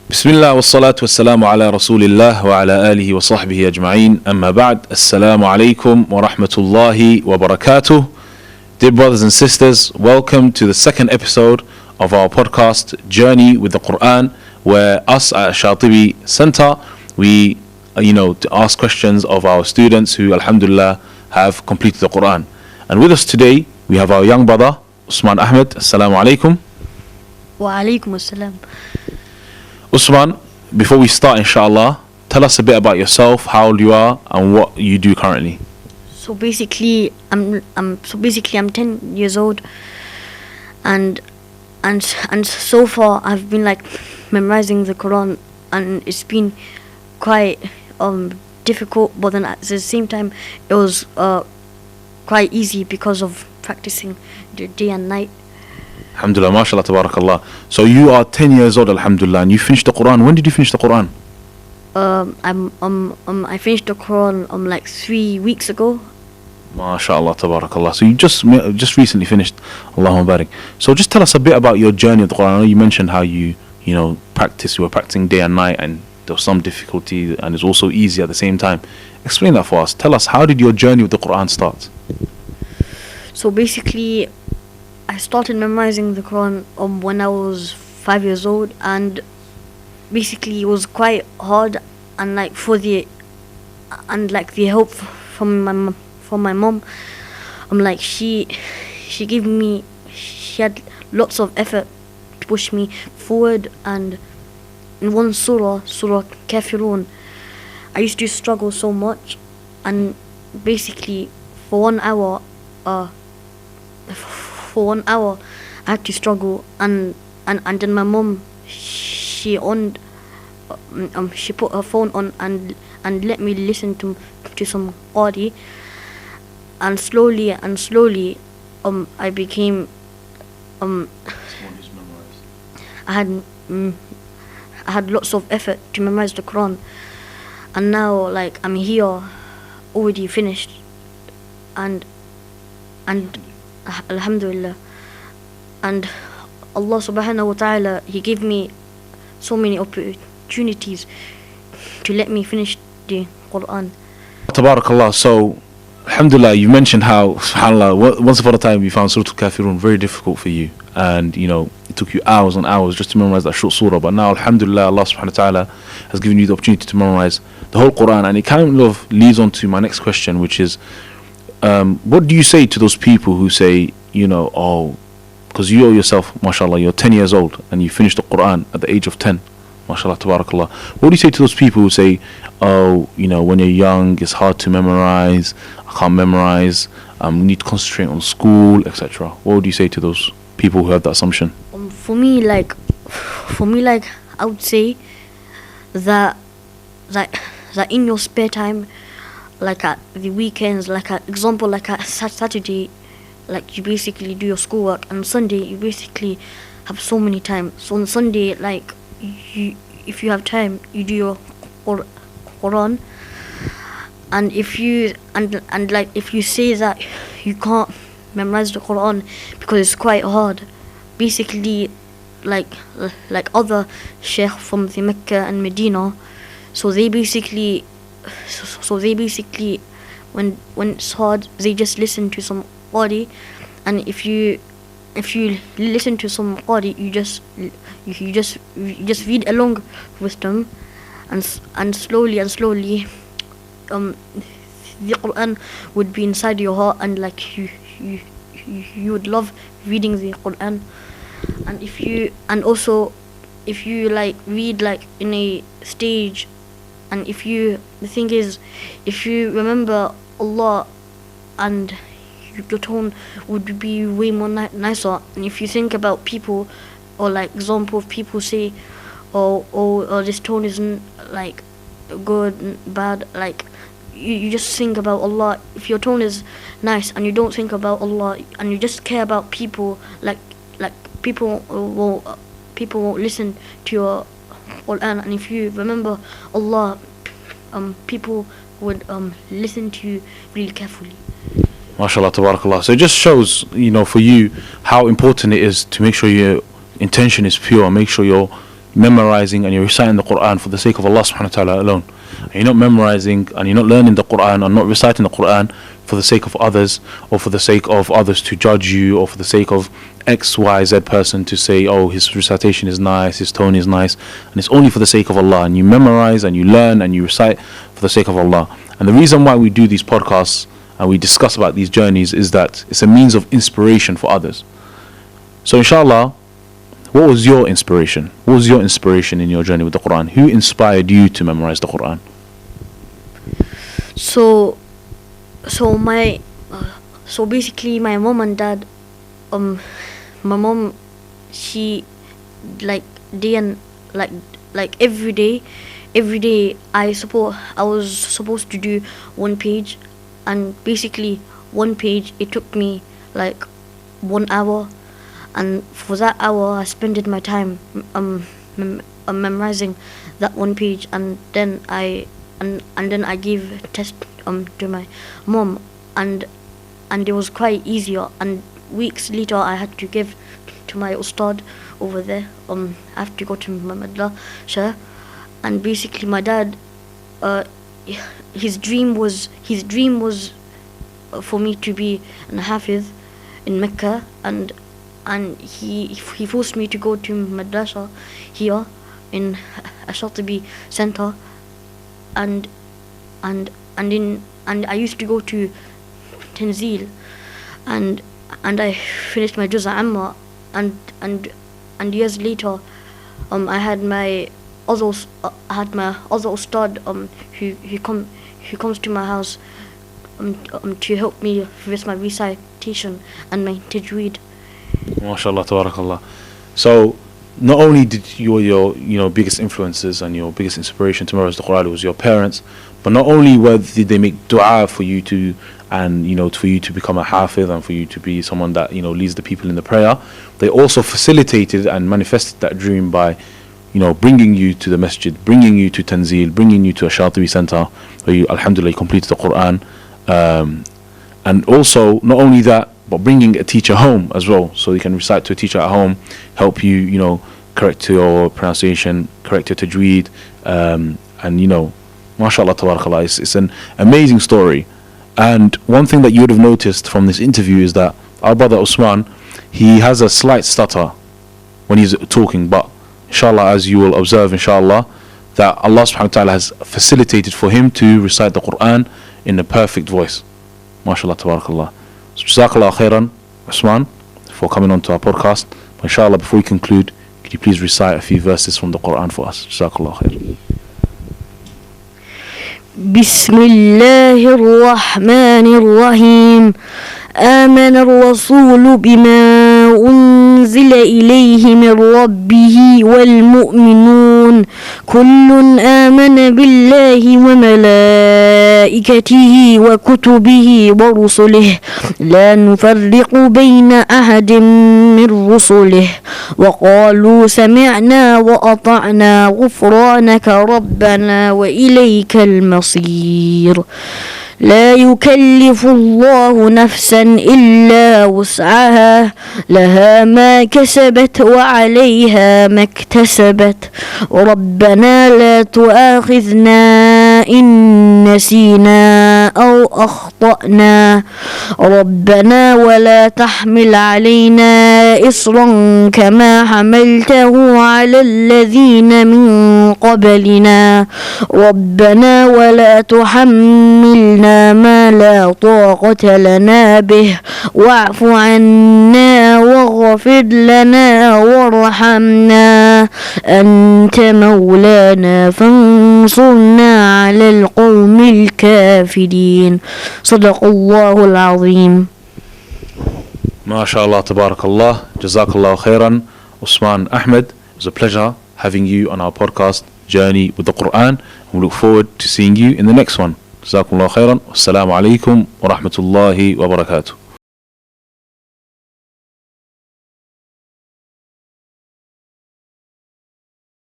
بسم الله والصلاة والسلام على رسول الله وعلى آله وصحبه أجمعين أما بعد السلام عليكم ورحمة الله وبركاته. Dear brothers and sisters, welcome to the second episode of our podcast Journey with the Quran, where us at Kalsantv Center we to ask questions of our students who alhamdulillah have completed the Quran. And with us today we have our young brother Osman Ahmed. Assalamu alaikum. Wa alaikum assalam. Usman, before we start inshallah, tell us a bit about yourself, how old you are and what you do currently. So basically I'm 10 years old, and so far I've been like memorizing the Quran, and it's been quite difficult, but then at the same time it was quite easy because of practicing day and night. Alhamdulillah, mashallah, tabarakallah. So you are 10 years old, alhamdulillah, and you finished the Quran. When did you finish the Quran? I finished the Quran like 3 weeks ago. Mashallah, tabarakallah. So you just recently finished. Allahumma barik. So just tell us a bit about your journey of the Quran. I know you mentioned how you were practicing day and night, and there was some difficulty, and it's also easy at the same time. Explain that for us. Tell us, how did your journey with the Quran start? So basically I started memorizing the Quran when I was 5 years old, and basically it was quite hard, and like the help from my mom, like she had lots of effort to push me forward. And in one surah Kafirun, I used to struggle so much, and basically for 1 hour I had to struggle, and then my mom she put her phone on and let me listen to some qari, and slowly I became I had lots of effort to memorize the Quran, and now like I'm here already finished, and alhamdulillah, and Allah subhanahu wa ta'ala, he gave me so many opportunities to let me finish the Quran. Tabarakallah. So alhamdulillah, you mentioned how subhanallah once upon a time you found Surah Al-Kafirun very difficult for you, and it took you hours and hours just to memorize that short surah, but now alhamdulillah Allah subhanahu wa ta'ala has given you the opportunity to memorize the whole Quran. And it kind of leads on to my next question, which is what do you say to those people who say, because you yourself, mashallah, you're 10 years old and you finished the Quran at the age of 10, mashallah, tabarakallah. What do you say to those people who say, when you're young, it's hard to memorize, I can't memorize, need to concentrate on school, etc.? What would you say to those people who have that assumption? For me, like, I would say that in your spare time, like at the weekends, like at example, like at Saturday, like you basically do your schoolwork, and Sunday you basically have so many time. So on Sunday, like if you have time, you do your Quran, and if you say that you can't memorize the Quran because it's quite hard, basically like other sheikh from the Mecca and Medina, so they basically when it's hard, they just listen to some qari, and if you listen to some qari, you just read along with them, and slowly the Quran would be inside your heart, and like you would love reading the Quran. And if you like read like in a stage, and the thing is, if you remember Allah, and your tone would be way more nicer. And if you think about people, or like example of people say, oh this tone isn't like good, bad, like you just think about Allah. If your tone is nice and you don't think about Allah, and you just care about people, like people won't listen to your Quran. And if you remember Allah, people would listen to you really carefully. MashaAllah, tabarakallah. So it just shows, for you how important it is to make sure your intention is pure. Make sure you're memorizing and you're reciting the Quran for the sake of Allah subhanahu wa ta'ala alone. And you're not memorizing and you're not learning the Quran and not reciting the Quran for the sake of others, or for the sake of others to judge you, or for the sake of X, Y, Z person to say, oh, his recitation is nice, his tone is nice. And it's only for the sake of Allah. And you memorize and you learn and you recite for the sake of Allah. And the reason why we do these podcasts and we discuss about these journeys is that it's a means of inspiration for others. So inshallah, what was your inspiration? What was your inspiration in your journey with the Quran? Who inspired you to memorize the Quran? So basically my mom and dad, my mom, she day and every day I was supposed to do one page, and basically one page it took me 1 hour, and for that hour I spent my time memorizing that one page, and then I gave a test to my mom, and it was quite easier, and weeks later I had to give to my ustad over there. I have to go to my madrasa, and basically my dad, his dream was for me to be an hafiz in Mecca, and he forced me to go to madrasa here in Kalsantv center, and I used to go to Tanzil, and I finished my Juz Amma, and years later I had my other ustad who comes to my house to help me with my recitation and my tajweed. MashaAllah, tabarakallah. So not only did your biggest influences and your biggest inspiration to memorize the Quran was your parents, but not only did they make dua for you to, and for you to become a hafiz and for you to be someone that leads the people in the prayer, they also facilitated and manifested that dream by bringing you to the masjid, bringing you to Tanzil, bringing you to a Kalsantv center where you alhamdulillah completed the Quran, and also not only that, but bringing a teacher home as well, so you can recite to a teacher at home, help you correct your pronunciation, correct your tajweed, and mashallah tabarakallah, it's an amazing story. And one thing that you would have noticed from this interview is that our brother Osman, he has a slight stutter when he's talking, but inshallah, as you will observe inshallah, that Allah subhanahu wa ta'ala has facilitated for him to recite the Quran in a perfect voice. Mashallah tabarakallah. So jazakallah khairan, Osman, for coming on to our podcast. But inshallah, before we conclude, could you please recite a few verses from the Quran for us? Jazakallah khair. بسم الله الرحمن الرحيم آمن الرسول بما أنزل إليه من ربه والمؤمنون كل آمن بالله وملائكته وكتبه ورسله لا نفرق بين أحد من رسله وقالوا سمعنا وأطعنا غفرانك ربنا وإليك المصير لا يكلف الله نفسا إلا وسعها لها ما كسبت وعليها ما اكتسبت ربنا لا تؤاخذنا إن نسينا أو أخطأنا ربنا ولا تحمل علينا إصرا كما حملته على الذين من قبلنا ربنا ولا تحملنا ما لا طاقة لنا به واعف عنا واغفر لنا وارحمنا أنت مولانا فانصرنا على القوم الكافرين صدق الله العظيم. MashaAllah, tabarakallah, jazakallah khairan, Osman Ahmed. It was a pleasure having you on our podcast, Journey with the Quran. We look forward to seeing you in the next one. جزاكم الله خيرا والسلام عليكم ورحمة الله وبركاته.